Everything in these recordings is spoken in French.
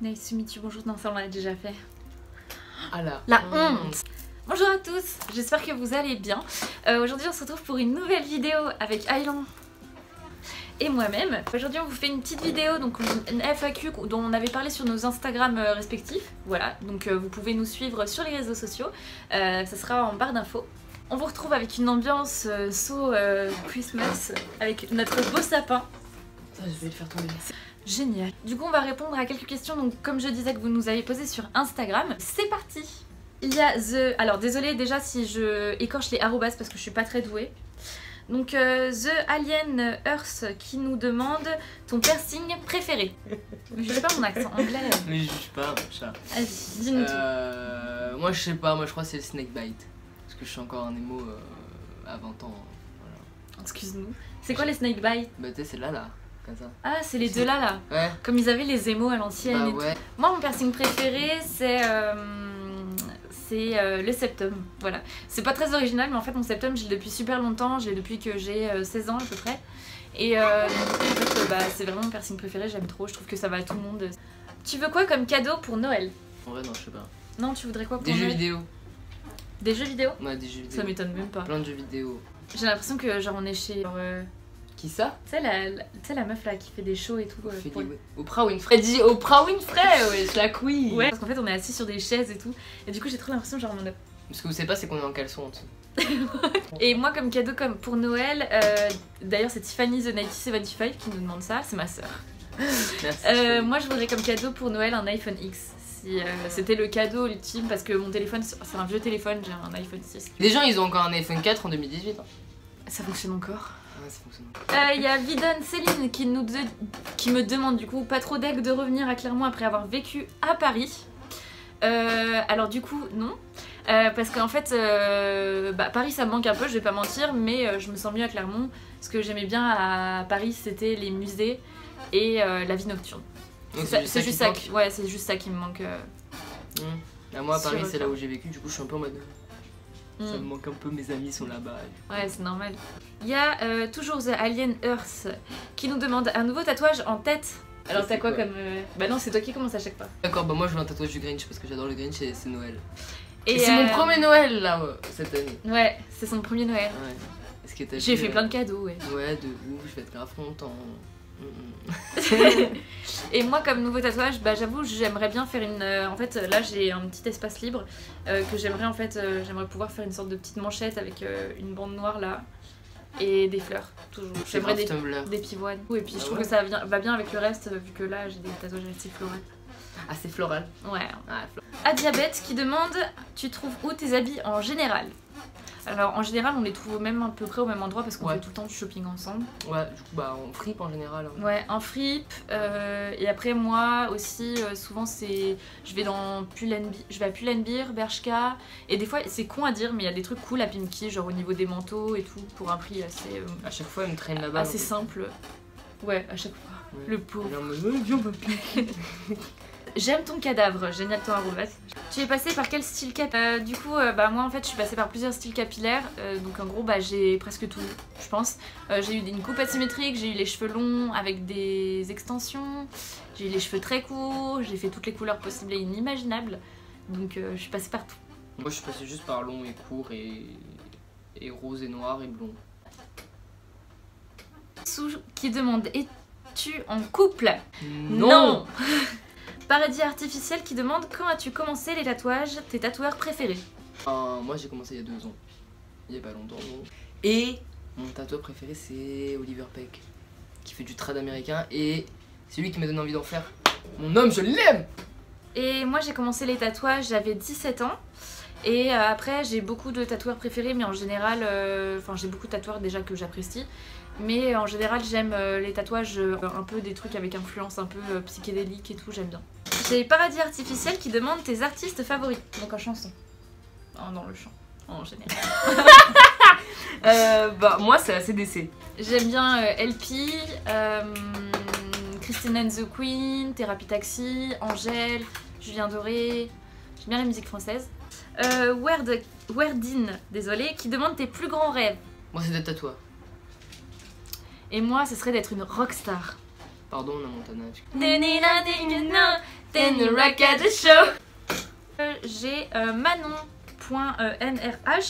Nice to meet you, bonjour, non ça on l'a déjà fait. Ah la honte. Bonjour à tous, j'espère que vous allez bien. Aujourd'hui on se retrouve pour une nouvelle vidéo avec Aylan et moi-même. Aujourd'hui on vous fait une petite vidéo, donc une FAQ dont on avait parlé sur nos Instagram respectifs. Voilà, donc vous pouvez nous suivre sur les réseaux sociaux, ça sera en barre d'infos. On vous retrouve avec une ambiance Christmas, avec notre beau sapin. Ça, je vais le faire tomber. Génial. Du coup on va répondre à quelques questions, donc comme je disais que vous nous avez posé sur Instagram. C'est parti. Il y a alors désolé déjà si je écorche les arrobas parce que je suis pas très douée. Donc The Alien Earth qui nous demande ton piercing préféré. Je sais pas mon accent anglais. Mais je juge pas, mon chat. Vas-y, dis-nous tout. Moi je sais pas, moi je crois que c'est le snakebite. Parce que je suis encore un émo à 20 ans. Voilà. Excuse-nous. C'est quoi les snakebite? Bah tu sais, c'est là. Comme ça. Ah, c'est les deux là. Ouais. Comme ils avaient les émos à l'ancienne. Bah et ouais. tout. Moi mon piercing préféré c'est le septum, voilà. C'est pas très original mais en fait mon septum je l'ai depuis super longtemps, je l'ai depuis que j'ai 16 ans à peu près. Et en fait c'est vraiment mon piercing préféré, j'aime trop, je trouve que ça va à tout le monde. Tu veux quoi comme cadeau pour Noël? En vrai non, je sais pas. Non, tu voudrais quoi pour Des Noël? jeux vidéo. Des jeux vidéo? Ouais, des jeux vidéo. Ça m'étonne même pas. Plein de jeux vidéo. J'ai l'impression que genre on est chez... Qui ça? Tu sais la meuf là qui fait des shows et tout. Pour... Oprah Winfrey. Dis Oprah Winfrey, ouais, c'est la queen. Ouais, parce qu'en fait on est assis sur des chaises et tout. Et du coup j'ai trop l'impression genre on a... Ce que vous savez pas, c'est qu'on est en caleçon en dessous. Et moi comme cadeau comme pour Noël, d'ailleurs c'est Tiffany The 9075 qui nous demande ça, c'est ma soeur. Merci. Moi je voudrais comme cadeau pour Noël un iPhone X. Si c'était le cadeau ultime, parce que mon téléphone c'est un vieux téléphone, j'ai un iPhone 6. Les gens ils ont encore un iPhone 4 en 2018. Hein. Ça fonctionne encore. Ouais, ça fonctionne. Il y a Vidon Céline qui me demande du coup pas trop d'aigle de revenir à Clermont après avoir vécu à Paris. Alors du coup non. Parce qu'en fait Paris ça me manque un peu, je vais pas mentir, mais je me sens mieux à Clermont. Ce que j'aimais bien à Paris c'était les musées et la vie nocturne. C'est juste ça qui me manque. Moi à Paris c'est là où j'ai vécu, du coup je suis un peu en mode... Ça me manque un peu, mes amis sont là-bas. Ouais, c'est normal. Il y a toujours The Alien Earth qui nous demande un nouveau tatouage en tête. Alors t'as quoi comme... Bah non, c'est toi qui commence à chaque fois. D'accord, bah moi je veux un tatouage du Grinch parce que j'adore le Grinch et c'est Noël. Et c'est mon premier Noël là, cette année. Ouais, c'est son premier Noël. Ouais. J'ai fait plein de cadeaux, ouais. Ouais, de ouf, je vais être grave content. Et moi comme nouveau tatouage, bah j'avoue j'aimerais bien faire une... en fait là j'ai un petit espace libre que j'aimerais en fait, j'aimerais pouvoir faire une sorte de petite manchette avec une bande noire là et des fleurs, toujours. J'aimerais des pivoines. Et puis je trouve que ça va bien avec le reste vu que là j'ai des tatouages assez floraux. Ah c'est floral? Ouais. À Diabète qui demande, tu trouves où tes habits en général? Alors en général on les trouve même à peu près au même endroit parce qu'on fait tout le temps du shopping ensemble. Ouais, du coup on fripe en général. Hein. Ouais, en fripe. Et après moi aussi souvent c'est... Je vais à Pull&Bear, Bershka. Et des fois c'est con à dire mais il y a des trucs cool à Pimki, genre au niveau des manteaux et tout, pour un prix assez... à chaque fois elle me traîne là-bas. Assez simple. Ouais, à chaque fois. Ouais. Le pauvre. J'aime ton cadavre, génial ton arrobas. Tu es passé par quel style capillaire? Du coup, moi en fait je suis passée par plusieurs styles capillaires. Donc en gros j'ai presque tout, je pense. J'ai eu une coupe asymétrique, j'ai eu les cheveux longs avec des extensions, j'ai eu les cheveux très courts, j'ai fait toutes les couleurs possibles et inimaginables. Donc je suis passée partout. Moi je suis passée juste par long et court et rose et noir et blond. Sou qui demande, es-tu en couple? Non. Paradis Artificiel qui demande, quand as-tu commencé les tatouages, tes tatoueurs préférés? Moi j'ai commencé il y a 2 ans, il y a pas longtemps. Et mon tatoueur préféré c'est Oliver Peck, qui fait du trad américain et c'est lui qui m'a donné envie d'en faire. Mon homme, je l'aime! Et moi j'ai commencé les tatouages, j'avais 17 ans. Et après j'ai beaucoup de tatoueurs préférés, mais en général, j'ai beaucoup de tatoueurs déjà que j'apprécie. Mais en général j'aime les tatouages, un peu des trucs avec influence un peu psychédélique et tout, j'aime bien. J'ai Paradis Artificiel qui demande tes artistes favoris, donc en chanson. Dans le chant, en général. Moi c'est la CDC. J'aime bien LP, Christine and the Queen, Thérapie Taxi, Angèle, Julien Doré. J'aime bien la musique française. Werdin, désolé, qui demande tes plus grands rêves. Moi c'est d'être tatoueur. Et moi ce serait d'être une rockstar. Pardon, on a Montana. then you rock at the show. J'ai Manon.nrh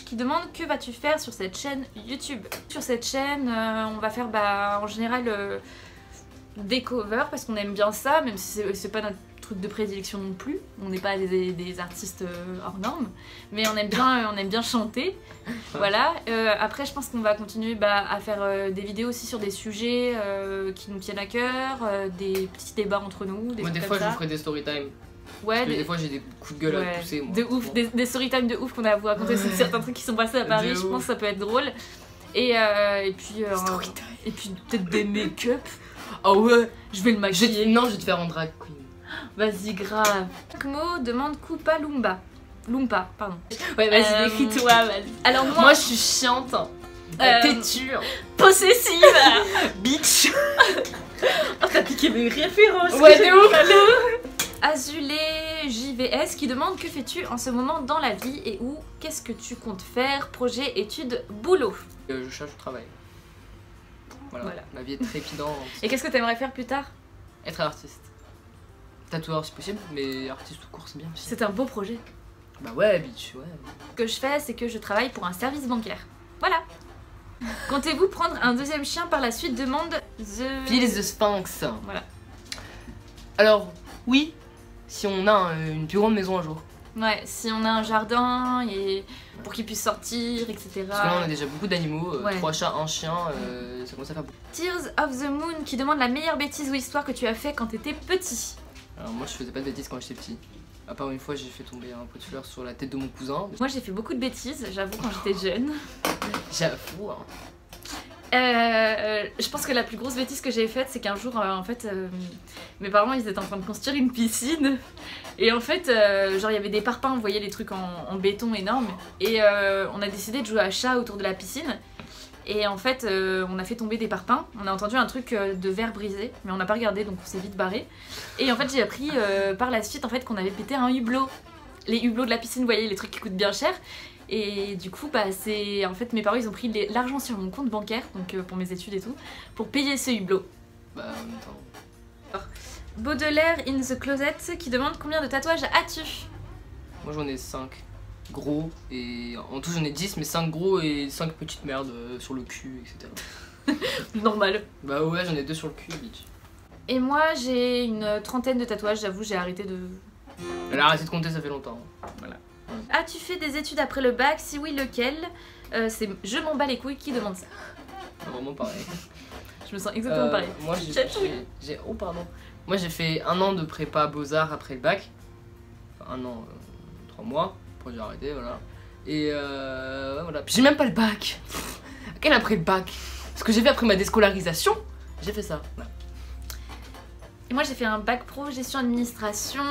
qui demande que vas-tu faire sur cette chaîne YouTube. Sur cette chaîne, on va faire en général des covers parce qu'on aime bien ça, même si c'est pas notre truc de prédilection non plus. On n'est pas des artistes hors normes, mais on aime bien chanter. Voilà. Après, je pense qu'on va continuer à faire des vidéos aussi sur des sujets qui nous tiennent à cœur, des petits débats entre nous. Moi, des fois, je vous ferai des story time. Ouais, des fois j'ai des coups de gueule à pousser. Moi. De ouf, des story time de ouf qu'on a à vous raconter sur certains trucs qui sont passés à Paris. Je pense que ça peut être drôle. Et puis peut-être des make-up. Oh ouais, je vais le maquiller. Non, je vais te faire en drag queen. Vas-y, grave. Mo demande Koopa Loompa. Loompa, pardon. Ouais, vas-y, décris-toi, vas-y. Alors moi je suis chiante, têtue, possessive, bitch. Oh, t'as piqué mes références. Ouais, de ouf. Azulé JVS qui demande que fais-tu en ce moment dans la vie et où, qu'est-ce que tu comptes faire, projet, études, boulot. Je cherche du travail. Voilà. Ma vie est trépidante. Et qu'est-ce que t'aimerais faire plus tard? Être artiste. Tatoueur si possible, mais artiste tout court c'est bien aussi. C'est un beau projet. Bah ouais, bitch, ouais. Ce que je fais, c'est que je travaille pour un service bancaire. Voilà. Comptez-vous prendre un deuxième chien par la suite? Demande Phil the Sphinx. Voilà. Alors, oui, si on a une plus grande maison un jour. Ouais, si on a un jardin et pour qu'ils puissent sortir, etc. Parce que là on a déjà beaucoup d'animaux, 3 chats, 1 chien, ça commence à faire beaucoup. Tears of the Moon qui demande la meilleure bêtise ou histoire que tu as fait quand t'étais petit. Alors moi je faisais pas de bêtises quand j'étais petit. À part une fois j'ai fait tomber un pot de fleurs sur la tête de mon cousin. Moi j'ai fait beaucoup de bêtises, j'avoue, quand j'étais jeune. J'avoue hein. Je pense que la plus grosse bêtise que j'ai faite, c'est qu'un jour, en fait, mes parents ils étaient en train de construire une piscine et en fait, genre il y avait des parpaings, vous voyez les trucs en béton énormes, et on a décidé de jouer à chat autour de la piscine. Et en fait, on a fait tomber des parpaings, on a entendu un truc de verre brisé, mais on n'a pas regardé donc on s'est vite barré. Et en fait, j'ai appris par la suite en fait, qu'on avait pété un hublot. Les hublots de la piscine, vous voyez, les trucs qui coûtent bien cher. Et du coup, c'est en fait mes parents ils ont pris l'argent sur mon compte bancaire, donc pour mes études et tout, pour payer ce hublot. Bah en même temps. Baudelaire in the closet qui demande combien de tatouages as-tu? Moi j'en ai 5 gros et en tout j'en ai 10 mais 5 gros et 5 petites merdes sur le cul etc. Normal. Bah ouais j'en ai 2 sur le cul bitch. Et moi j'ai une trentaine de tatouages, j'avoue j'ai arrêté de... Elle a arrêté de compter ça fait longtemps. Voilà. As-tu fait des études après le bac? Si oui, lequel? C'est je m'en bats les couilles qui demande ça. Vraiment pareil. Je me sens exactement pareil. Moi j'ai oh pardon. Moi j'ai fait 1 an de prépa beaux-arts après le bac. Enfin, 1 an, 3 mois. Après j'ai arrêté, voilà. Et voilà. J'ai même pas le bac. Quel après le bac? Ce que j'ai fait après ma déscolarisation, j'ai fait ça. Voilà. Et moi j'ai fait un bac pro gestion administration,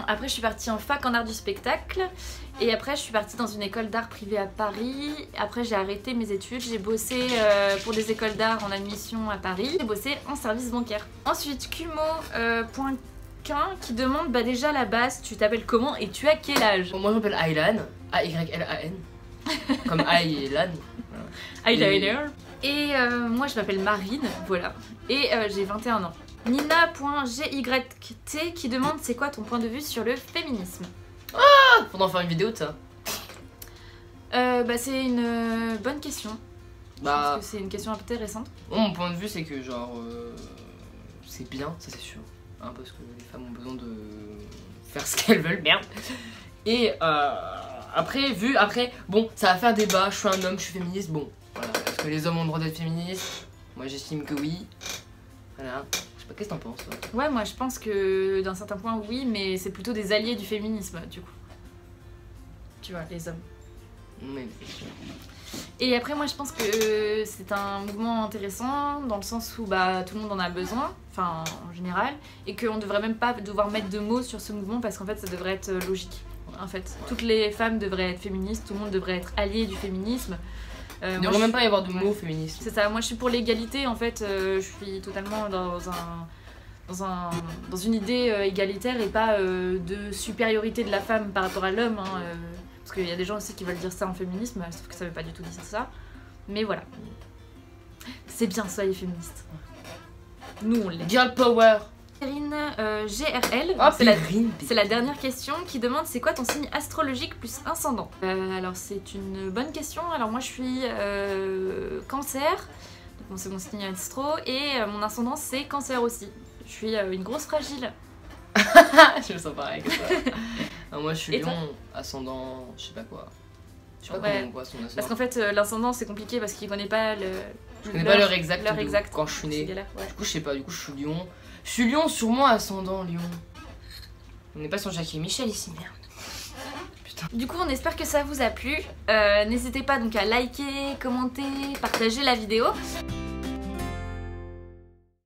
après je suis partie en fac en art du spectacle, et après je suis partie dans une école d'art privée à Paris, après j'ai arrêté mes études, j'ai bossé pour des écoles d'art en admission à Paris, j'ai bossé en service bancaire. Ensuite Kumo.quin qui demande déjà la base, tu t'appelles comment et tu as quel âge? Moi je m'appelle Aylan, A-Y-L-A-N, comme Ay et Lan. Eyeliner. Et moi je m'appelle Marine, voilà, et j'ai 21 ans. Nina.gyt qui demande c'est quoi ton point de vue sur le féminisme? Ah, faudra en faire une vidéo de ça. C'est une bonne question. Je pense que c'est une question intéressante. Mon point de vue c'est que genre c'est bien, ça c'est sûr, hein, parce que les femmes ont besoin de faire ce qu'elles veulent, merde. Et après bon ça va faire débat, je suis un homme, je suis féministe, bon voilà, est-ce que les hommes ont le droit d'être féministes? Moi j'estime que oui. Voilà. Qu'est-ce que t'en penses toi? Ouais, moi je pense que d'un certain point oui, mais c'est plutôt des alliés du féminisme du coup. Tu vois, les hommes. Oui. Et après moi je pense que c'est un mouvement intéressant dans le sens où tout le monde en a besoin, enfin en général, et qu'on devrait même pas devoir mettre de mots sur ce mouvement parce qu'en fait ça devrait être logique. En fait, ouais. Toutes les femmes devraient être féministes, tout le monde devrait être allié du féminisme. Il ne devrait même pas y avoir de mots féministes. C'est ça, moi je suis pour l'égalité en fait, je suis totalement dans une idée égalitaire et pas de supériorité de la femme par rapport à l'homme. Hein, parce qu'il y a des gens aussi qui veulent dire ça en féminisme, sauf que ça veut pas du tout dire ça. Mais voilà. C'est bien, soyez féministes. Nous on l'est. Girl power. GRL, Oh, c'est la dernière question qui demande c'est quoi ton signe astrologique plus ascendant. Alors c'est une bonne question. Alors moi je suis Cancer, donc bon, c'est mon signe astro, et mon ascendant c'est Cancer aussi. Je suis une grosse fragile. Je me sens pareil que ça. Non, moi je suis Lion, ascendant, je sais pas quoi. Je sais pas comment on voit son ascendant. Parce qu'en fait l'ascendant c'est compliqué parce qu'il connaît pas le... Je connais pas l'heure exacte quand je suis née. Galère, ouais. Du coup je sais pas, du coup je suis Lion. Je suis Lion, sûrement ascendant Lion. On n'est pas sur Jackie et Michel ici, merde. Putain. Du coup on espère que ça vous a plu. N'hésitez pas donc à liker, commenter, partager la vidéo.